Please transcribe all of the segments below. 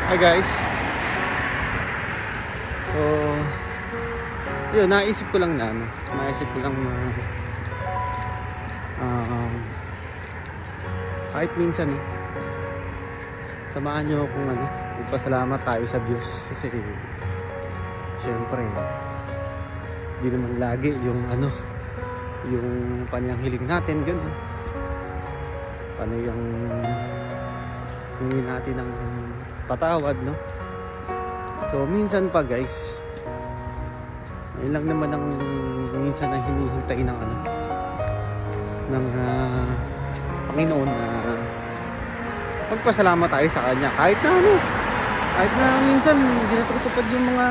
Hi guys. So, yun, naisip ko lang na kahit minsan samahan nyo akong magpasalamat tayo sa Diyos. Kasi syempre hindi naman lagi yung yung pananghiling natin gano'n. Paano yung hindi natin ng patawad, no? So minsan pa guys, yun lang naman ang minsan ang hinihintay ng ng Panginoon na magpasalamat tayo sa Kanya. Kahit na minsan hindi natutupad yung mga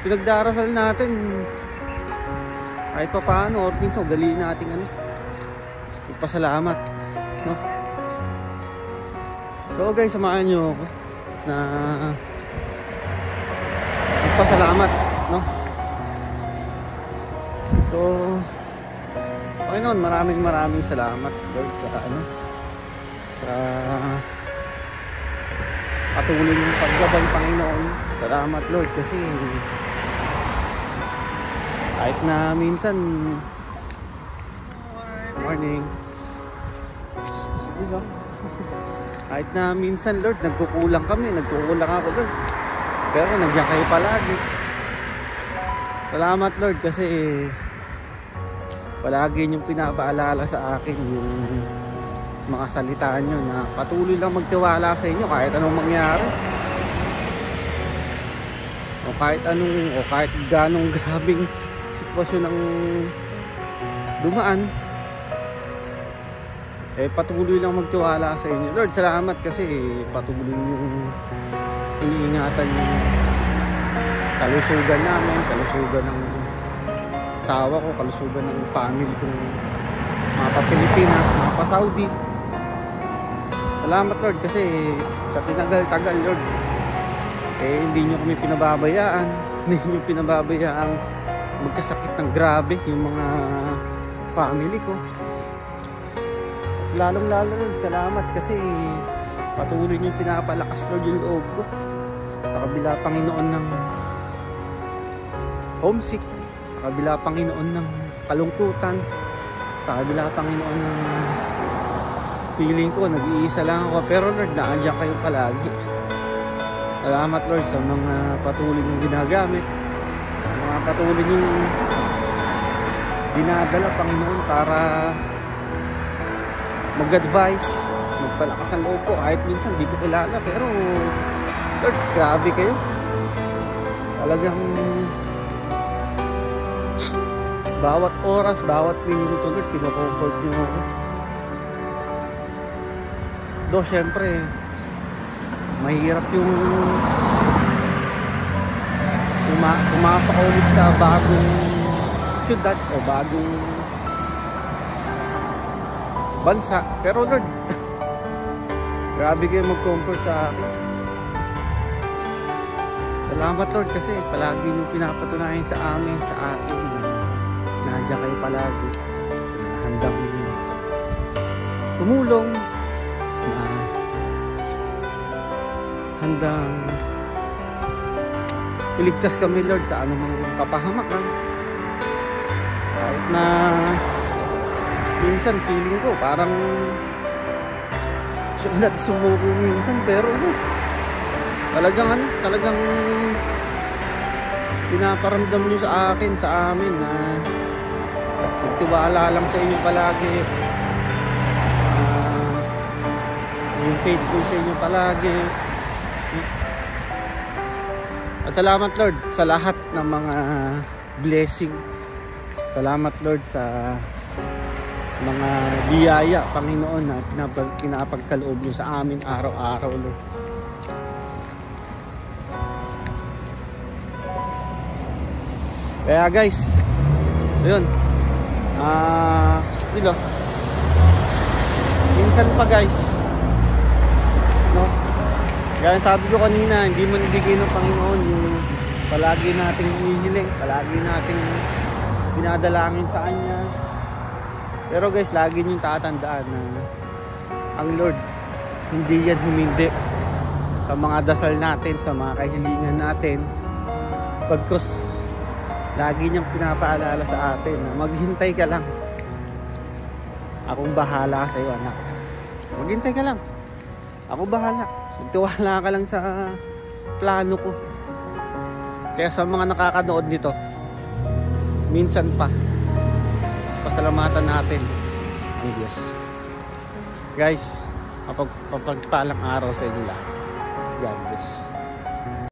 pinagdarasal natin, kahit pa paano, or minsan ugaliin natin magpasalamat, no? So guys, samahan nyo ako na magpasalamat, no? So Panginoon, maraming salamat Lord sa sa patuloy ng paggabay, Panginoon. Salamat Lord kasi kahit na minsan morning kahit na minsan Lord nagkukulang ako Lord, pero nandiyan kayo palagi. Salamat Lord kasi palagi niyong pinapaalala sa akin yung mga salita niyo na patuloy lang magtiwala sa inyo kahit anong mangyari, o kahit ganong grabing sitwasyon ang dumaan, patuloy lang magtiwala sa inyo Lord. Salamat kasi patuloy yung iniingatan yung kalusugan namin, kalusugan ng asawa ko, kalusugan ng family kong mga pa-Pilipinas, mga pa-Saudi. Salamat Lord kasi sa tinagal-tagal Lord, hindi nyo kami pinababayaan, hindi nyo pinababayaan magkasakit ng grabe yung mga family ko. At lalong-lalo Lord, salamat kasi patuloy nyo pinapalakas Lord yung loob ko sa kabila, Panginoon, ng homesick, sa kabila, Panginoon, ng kalungkutan, sa kabila, Panginoon, ng feeling ko nag-iisa lang ako, pero Lord, naandyan kayo palagi. Salamat Lord sa mga patuloy yung ginagamit, mga patuloy yung dinadala, Panginoon, para mag-advise, magpalakas ang loob ko kahit minsan di ko kilala, pero Lord, grabe kayo. Talagang bawat oras, bawat minuto Lord, kino-comfort nyo ako. Do, syempre mahirap yung pumasok ulit sa bagong syudad o bagong bansa, pero Lord, grabe kayo mag-comfort sa akin. Salamat Lord kasi palagi nyo pinapatunayan sa amin, sa akin, nandiyan kayo palagi, handang tumulong, handang iligtas kami Lord sa anumang kapahamakan. Kahit na minsan feeling ko parang sulat sumuko minsan, pero talagang pinaparamdam nyo sa akin, sa amin, na magtiwala lang sa inyo palagi, yung faithful sa inyo palagi. At salamat Lord sa lahat ng mga blessing. Salamat Lord sa mga biyaya, Panginoon, na pinapagkaloob nyo sa amin araw-araw Lord. Kaya guys, ayun, minsan pa guys, no, gaya sabi ko kanina, hindi mo nabigay ng Panginoon yung palagi nating hinihiling, palagi nating pinadalangin sa Kanya. Pero guys, lagi niyong tatandaan na ang Lord hindi yan humindi sa mga dasal natin, sa mga kahilingan natin. Pagkos lagi niyang pinapaalala sa atin na maghintay ka lang, akong bahala sa iyo anak. Maghintay ka lang, ako bahala. Magtiwala ka lang sa plano ko. Kaya sa mga nakakanood nito, minsan pa pasalamatan natin ang Diyos. Guys, mapagpalang araw sa inyo lahat. God bless.